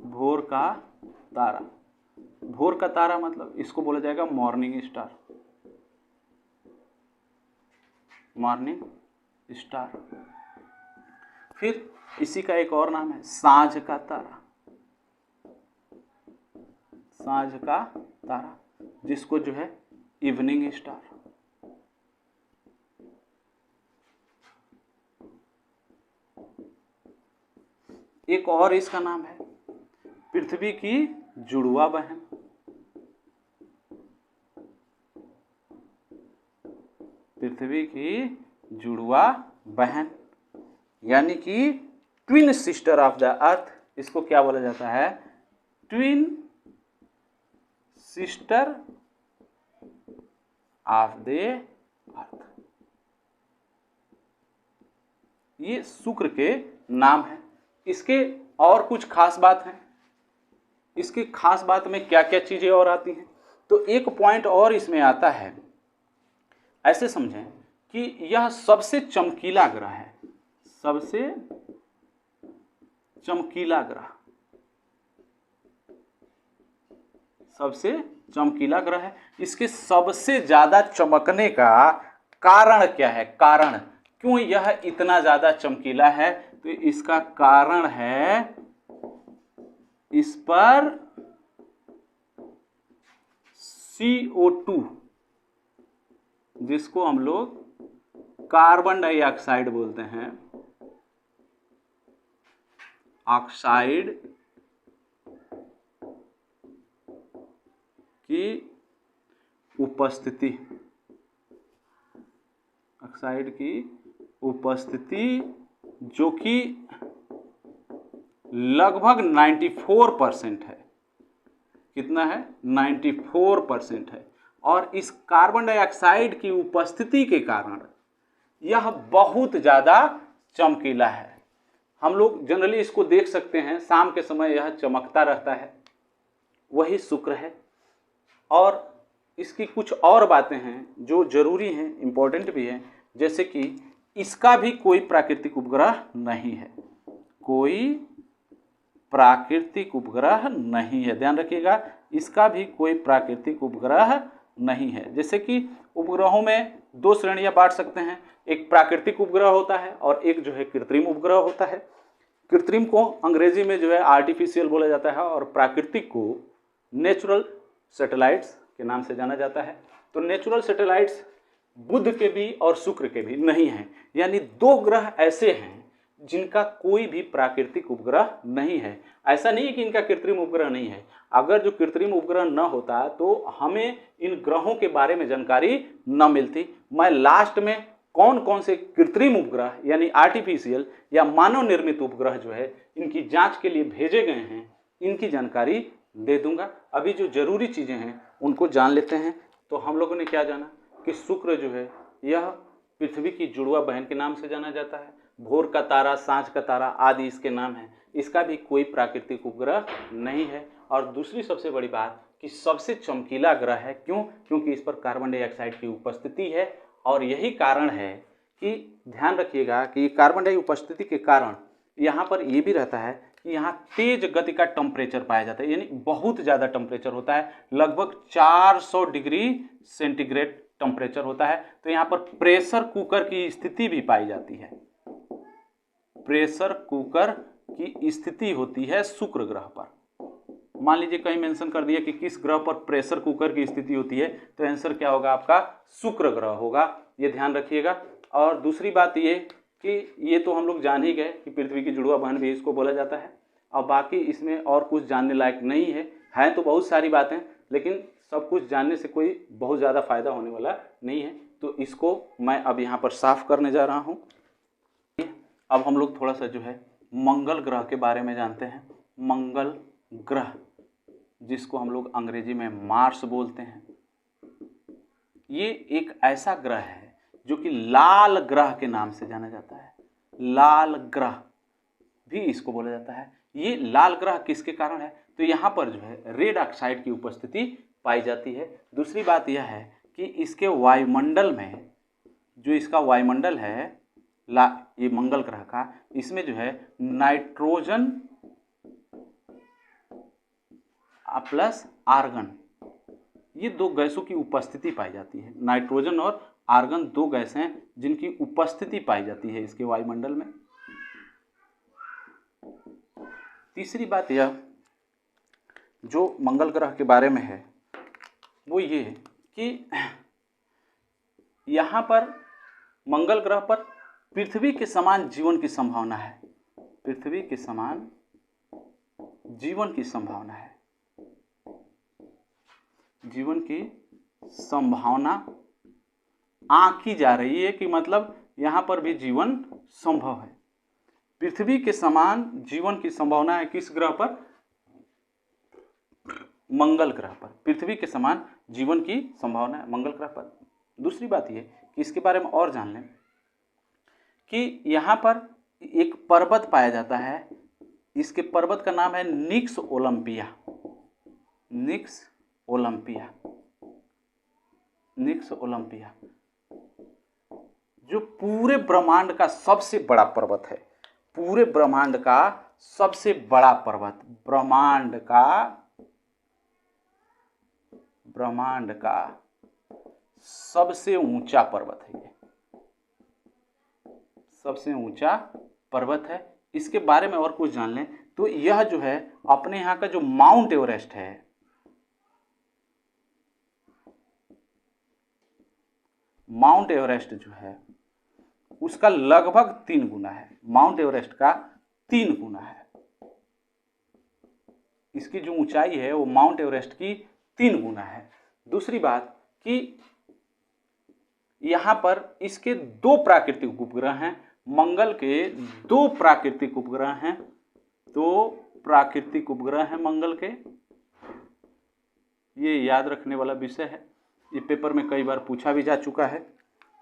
भोर का तारा। भोर का तारा मतलब इसको बोला जाएगा मॉर्निंग स्टार, मॉर्निंग स्टार। फिर इसी का एक और नाम है सांझ का तारा, सांझ का तारा, जिसको जो है इवनिंग स्टार। एक और इसका नाम है पृथ्वी की जुड़वा बहन, पृथ्वी की जुड़वा बहन, यानी कि twin sister of the earth. इसको क्या बोला जाता है, twin sister of the earth. ये शुक्र के नाम है। इसके और कुछ खास बात है, इसकी खास बात में क्या क्या चीजें और आती हैं, तो एक पॉइंट और इसमें आता है। ऐसे समझें कि यह सबसे चमकीला ग्रह है, सबसे चमकीला ग्रह, सबसे चमकीला ग्रह है। इसके सबसे ज्यादा चमकने का कारण क्या है, कारण क्यों यह इतना ज्यादा चमकीला है, तो इसका कारण है इस पर CO2, जिसको हम लोग कार्बन डाइऑक्साइड बोलते हैं, ऑक्साइड की उपस्थिति, ऑक्साइड की उपस्थिति जो कि लगभग 94% है। कितना है, 94% है। और इस कार्बन डाइऑक्साइड की उपस्थिति के कारण यह बहुत ज़्यादा चमकीला है। हम लोग जनरली इसको देख सकते हैं, शाम के समय यह चमकता रहता है, वही शुक्र है। और इसकी कुछ और बातें हैं जो जरूरी हैं, इम्पोर्टेंट भी हैं, जैसे कि इसका भी कोई प्राकृतिक उपग्रह नहीं है, कोई प्राकृतिक उपग्रह नहीं है, ध्यान रखिएगा, इसका भी कोई प्राकृतिक उपग्रह नहीं है। जैसे कि उपग्रहों में 2 श्रेणियां बांट सकते हैं, एक प्राकृतिक उपग्रह होता है और एक जो है कृत्रिम उपग्रह होता है। कृत्रिम को अंग्रेजी में जो है आर्टिफिशियल बोला जाता है और प्राकृतिक को नेचुरल सैटेलाइट्स के नाम से जाना जाता है। तो नेचुरल सैटेलाइट्स बुध के भी और शुक्र के भी नहीं हैं, यानी 2 ग्रह ऐसे हैं जिनका कोई भी प्राकृतिक उपग्रह नहीं है। ऐसा नहीं है कि इनका कृत्रिम उपग्रह नहीं है, अगर जो कृत्रिम उपग्रह न होता तो हमें इन ग्रहों के बारे में जानकारी न मिलती। मैं लास्ट में कौन कौन से कृत्रिम उपग्रह यानी आर्टिफिशियल या मानव निर्मित उपग्रह जो है इनकी जांच के लिए भेजे गए हैं, इनकी जानकारी दे दूंगा। अभी जो जरूरी चीज़ें हैं उनको जान लेते हैं। तो हम लोगों ने क्या जाना कि शुक्र जो है यह पृथ्वी की जुड़वा बहन के नाम से जाना जाता है। भोर का तारा, सांझ का तारा आदि इसके नाम हैं। इसका भी कोई प्राकृतिक उपग्रह नहीं है। और दूसरी सबसे बड़ी बात कि सबसे चमकीला ग्रह है। क्यों? क्योंकि इस पर कार्बन डाइऑक्साइड की उपस्थिति है। और यही कारण है कि ध्यान रखिएगा कि कार्बन डाइऑक्साइड उपस्थिति के कारण यहाँ पर ये भी रहता है कि यहाँ तेज गति का टेम्परेचर पाया जाता है, यानी बहुत ज़्यादा टेम्परेचर होता है, लगभग 400 डिग्री सेंटीग्रेड टेम्परेचर होता है। तो यहाँ पर प्रेशर कुकर की स्थिति भी पाई जाती है। प्रेशर कुकर की स्थिति होती है शुक्र ग्रह पर। मान लीजिए कहीं मेंशन कर दिया कि किस ग्रह पर प्रेशर कुकर की स्थिति होती है, तो आंसर क्या होगा आपका? शुक्र ग्रह होगा। ये ध्यान रखिएगा। और दूसरी बात ये कि ये तो हम लोग जान ही गए कि पृथ्वी की जुड़वा बहन भी इसको बोला जाता है। और बाकी इसमें और कुछ जानने लायक नहीं है तो बहुत सारी बातें, लेकिन सब कुछ जानने से कोई बहुत ज़्यादा फायदा होने वाला नहीं है। तो इसको मैं अब यहाँ पर साफ करने जा रहा हूँ। अब हम लोग थोड़ा सा जो है मंगल ग्रह के बारे में जानते हैं। मंगल ग्रह, जिसको हम लोग अंग्रेजी में मार्स बोलते हैं, ये एक ऐसा ग्रह है जो कि लाल ग्रह के नाम से जाना जाता है। लाल ग्रह भी इसको बोला जाता है। ये लाल ग्रह किसके कारण है? तो यहाँ पर जो है रेड ऑक्साइड की उपस्थिति पाई जाती है। दूसरी बात यह है कि इसके वायुमंडल में, जो इसका वायुमंडल है ये मंगल ग्रह का, इसमें जो है नाइट्रोजन प्लस आर्गन, ये दो गैसों की उपस्थिति पाई जाती है। नाइट्रोजन और आर्गन दो गैसें हैं जिनकी उपस्थिति पाई जाती है इसके वायुमंडल में। तीसरी बात यह जो मंगल ग्रह के बारे में है वो ये कि यहाँ पर मंगल ग्रह पर पृथ्वी के समान जीवन की संभावना है। पृथ्वी के समान जीवन की संभावना है। जीवन की संभावना आंकी जा रही है कि मतलब यहाँ पर भी जीवन संभव है। पृथ्वी के समान जीवन की संभावना है किस ग्रह पर? मंगल ग्रह पर। पृथ्वी के समान जीवन की संभावना है मंगल ग्रह पर। दूसरी बात यह कि इसके बारे में और जान लें कि यहाँ पर एक पर्वत पाया जाता है। इसके पर्वत का नाम है निक्स ओलंपिया। निक्स ओलंपिया, निक्स ओलंपिया, जो पूरे ब्रह्मांड का सबसे बड़ा पर्वत है। पूरे ब्रह्मांड का सबसे बड़ा पर्वत, ब्रह्मांड का सबसे ऊंचा पर्वत है। ये सबसे ऊंचा पर्वत है। इसके बारे में और कुछ जान लें तो यह जो है अपने यहाँ का जो माउंट एवरेस्ट है, माउंट एवरेस्ट जो है उसका लगभग 3 गुना है। माउंट एवरेस्ट का 3 गुना है। इसकी जो ऊंचाई है वो माउंट एवरेस्ट की 3 गुना है। दूसरी बात कि यहाँ पर इसके 2 प्राकृतिक उपग्रह हैं। मंगल के 2 प्राकृतिक उपग्रह हैं। 2 प्राकृतिक उपग्रह हैं मंगल के। ये याद रखने वाला विषय है, ये पेपर में कई बार पूछा भी जा चुका है।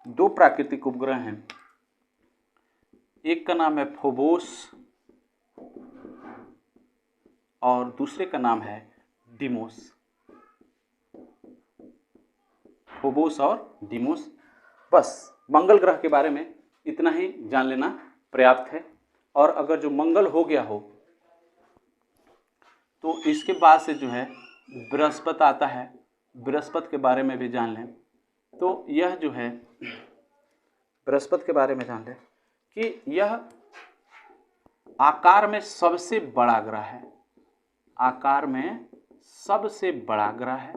2 प्राकृतिक उपग्रह हैं। एक का नाम है फोबोस और दूसरे का नाम है डिमोस। फोबोस और डिमोस। बस मंगल ग्रह के बारे में इतना ही जान लेना पर्याप्त है। और अगर जो मंगल हो गया हो तो इसके बाद से जो है बृहस्पति आता है। बृहस्पति के बारे में भी जान लें तो यह जो है बृहस्पति के बारे में जान लें कि यह आकार में सबसे बड़ा ग्रह है। आकार में सबसे बड़ा ग्रह है।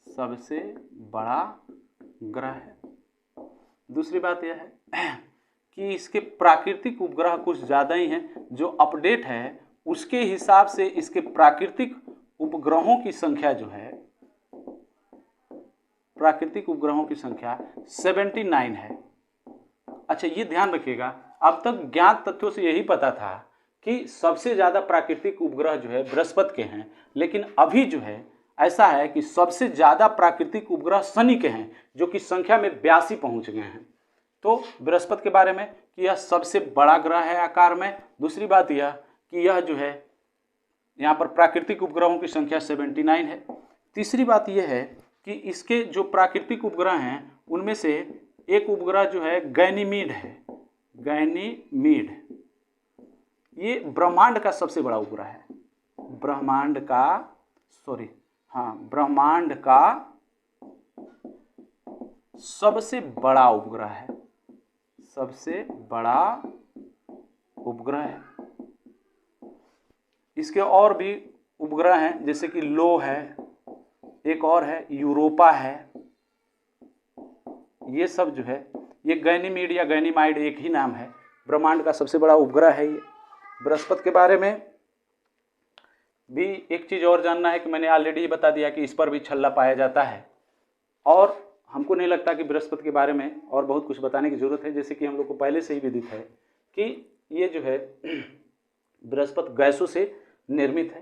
सबसे बड़ा ग्रह है। दूसरी बात यह है कि इसके प्राकृतिक उपग्रह कुछ ज़्यादा ही हैं। जो अपडेट है उसके हिसाब से इसके प्राकृतिक उपग्रहों की संख्या जो है, प्राकृतिक उपग्रहों की संख्या 79 है। अच्छा, ये ध्यान रखिएगा, अब तक ज्ञात तथ्यों से यही पता था कि सबसे ज़्यादा प्राकृतिक उपग्रह जो है बृहस्पति के हैं, लेकिन अभी जो है ऐसा है कि सबसे ज़्यादा प्राकृतिक उपग्रह शनि के हैं, जो कि संख्या में 82 पहुँच गए हैं। तो बृहस्पति के बारे में कि यह सबसे बड़ा ग्रह है आकार में। दूसरी बात यह कि यह जो है यहाँ पर प्राकृतिक उपग्रहों की संख्या 79 है। तीसरी बात यह है कि इसके जो प्राकृतिक उपग्रह हैं उनमें से एक उपग्रह जो है गैनीमीड है। गैनीमीड ये ब्रह्मांड का सबसे बड़ा उपग्रह है। ब्रह्मांड का सबसे बड़ा उपग्रह है। सबसे बड़ा उपग्रह है। इसके और भी उपग्रह हैं, जैसे कि लो है, एक और है यूरोपा है। ये सब जो है, ये गैनीमीड या गैनीमाइड एक ही नाम है। ब्रह्मांड का सबसे बड़ा उपग्रह है ये। बृहस्पति के बारे में भी एक चीज़ और जानना है कि मैंने ऑलरेडी बता दिया कि इस पर भी छल्ला पाया जाता है, और हमको नहीं लगता कि बृहस्पति के बारे में और बहुत कुछ बताने की जरूरत है। जैसे कि हम लोग को पहले से ही विदित है कि ये जो है बृहस्पति गैसों से निर्मित है,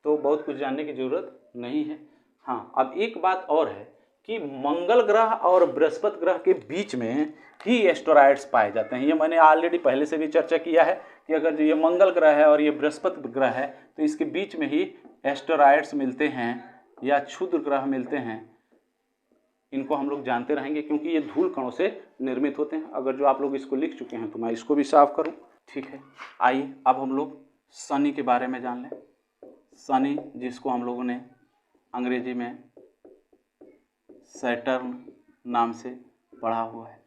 तो बहुत कुछ जानने की जरूरत नहीं है। हाँ, अब एक बात और है कि मंगल ग्रह और बृहस्पति ग्रह के बीच में ही एस्टेरॉयड्स पाए जाते हैं। ये मैंने ऑलरेडी पहले से भी चर्चा किया है कि अगर जो ये मंगल ग्रह है और ये बृहस्पति ग्रह है तो इसके बीच में ही एस्टेरॉयड्स मिलते हैं या क्षुद्र ग्रह मिलते हैं। इनको हम लोग जानते रहेंगे क्योंकि ये धूल कणों से निर्मित होते हैं। अगर जो आप लोग इसको लिख चुके हैं तो मैं इसको भी साफ करूं। ठीक है, आइए अब हम लोग शनि के बारे में जान लें। शनि, जिसको हम लोगों ने अंग्रेजी में सैटर्न नाम से पढ़ा हुआ है।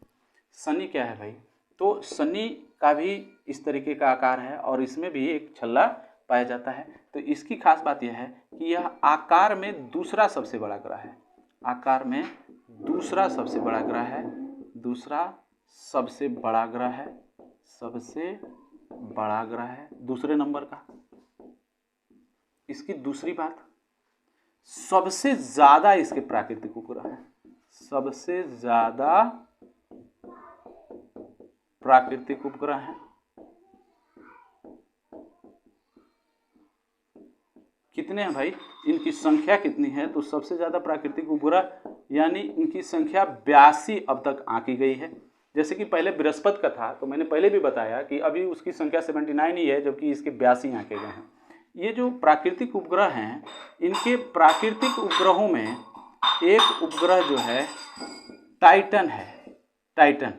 शनि क्या है भाई? तो शनि का भी इस तरीके का आकार है और इसमें भी एक छल्ला पाया जाता है। तो इसकी खास बात यह है कि यह आकार में दूसरा सबसे बड़ा ग्रह है। आकार में दूसरा सबसे बड़ा ग्रह है। दूसरा सबसे बड़ा ग्रह है। सबसे बड़ा ग्रह है दूसरे नंबर का। इसकी दूसरी बात, सबसे ज्यादा इसके प्राकृतिक उपग्रह है। सबसे ज्यादा प्राकृतिक उपग्रह है। कितने हैं भाई? इनकी संख्या कितनी है? तो सबसे ज्यादा प्राकृतिक उपग्रह यानी इनकी संख्या 82 अब तक आंकी गई है। जैसे कि पहले बृहस्पति का था तो मैंने पहले भी बताया कि अभी उसकी संख्या 79 ही है, जबकि इसके 82 आंके गए हैं। ये जो प्राकृतिक उपग्रह हैं, इनके प्राकृतिक उपग्रहों में एक उपग्रह जो है टाइटन है। टाइटन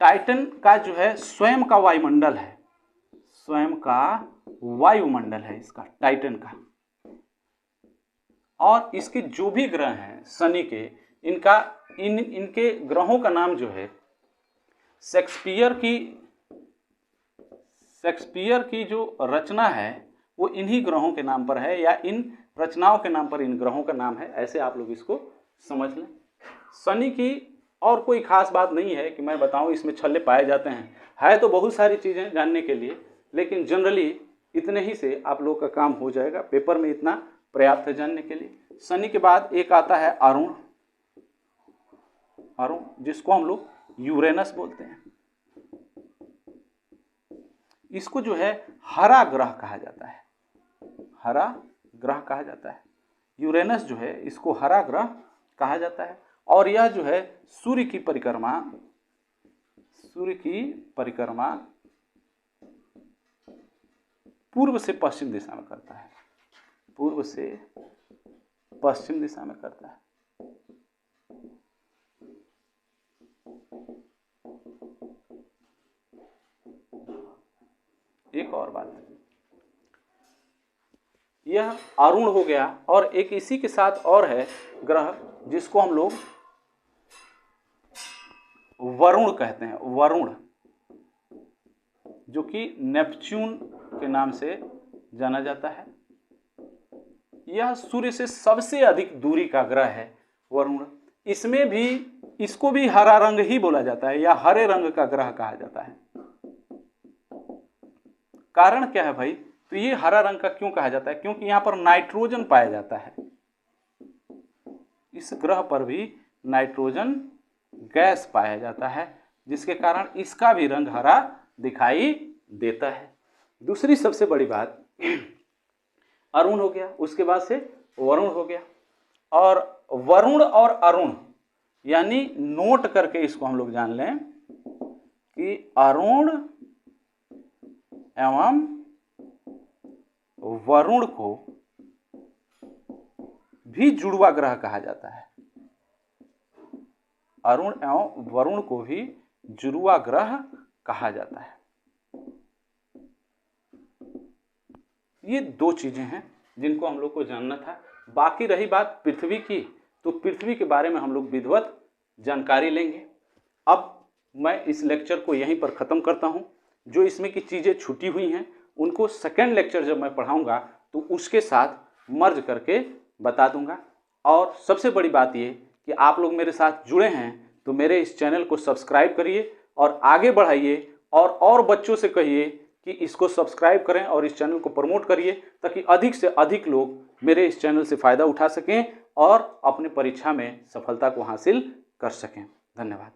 टाइटन का जो है स्वयं का वायुमंडल है। स्वयं का वायुमंडल है इसका, टाइटन का। और इसके जो भी ग्रह हैं शनि के, इनके ग्रहों का नाम जो है शेक्सपियर की जो रचना है वो इन्हीं ग्रहों के नाम पर है, या इन रचनाओं के नाम पर इन ग्रहों का नाम है। ऐसे आप लोग इसको समझ लें। शनि की और कोई खास बात नहीं है कि मैं बताऊं इसमें छल्ले पाए जाते हैं। है तो बहुत सारी चीज़ें जानने के लिए, लेकिन जनरली इतने ही से आप लोग का काम हो जाएगा। पेपर में इतना पर्याप्त है जानने के लिए। शनि के बाद एक आता है अरुण, जिसको हम लोग यूरेनस बोलते हैं। इसको जो है हरा ग्रह कहा जाता है। हरा ग्रह कहा जाता है। यूरेनस जो है इसको हरा ग्रह कहा जाता है। और यह जो है सूर्य की परिक्रमा पूर्व से पश्चिम दिशा में करता है। पूर्व से पश्चिम दिशा में करता है। एक और बात, यह अरुण हो गया, और एक इसी के साथ और है ग्रह जिसको हम लोग वरुण कहते हैं। वरुण, जो कि नेपच्यून के नाम से जाना जाता है। यह सूर्य से सबसे अधिक दूरी का ग्रह है वरुण। इसमें भी इसको भी हरा रंग ही बोला जाता है या हरे रंग का ग्रह कहा जाता है। कारण क्या है भाई? तो ये हरा रंग का क्यों कहा जाता है? क्योंकि यहां पर नाइट्रोजन पाया जाता है। इस ग्रह पर भी नाइट्रोजन गैस पाया जाता है, जिसके कारण इसका भी रंग हरा दिखाई देता है। दूसरी सबसे बड़ी बात अरुण हो गया, उसके बाद से वरुण हो गया। और वरुण और अरुण यानी नोट करके इसको हम लोग जान लें कि अरुण एवं वरुण को भी जुड़वा ग्रह कहा जाता है। अरुण एवं वरुण को भी जुड़वा ग्रह कहा जाता है। ये दो चीजें हैं जिनको हम लोग को जानना था। बाकी रही बात पृथ्वी की, तो पृथ्वी के बारे में हम लोग विधिवत जानकारी लेंगे। अब मैं इस लेक्चर को यहीं पर ख़त्म करता हूं। जो इसमें की चीज़ें छूटी हुई हैं उनको सेकेंड लेक्चर जब मैं पढ़ाऊंगा तो उसके साथ मर्ज करके बता दूंगा। और सबसे बड़ी बात ये कि आप लोग मेरे साथ जुड़े हैं तो मेरे इस चैनल को सब्सक्राइब करिए और आगे बढ़ाइए और बच्चों से कहिए कि इसको सब्सक्राइब करें और इस चैनल को प्रमोट करिए, ताकि अधिक से अधिक लोग मेरे इस चैनल से फ़ायदा उठा सकें और अपने परीक्षा में सफलता को हासिल कर सकें। धन्यवाद।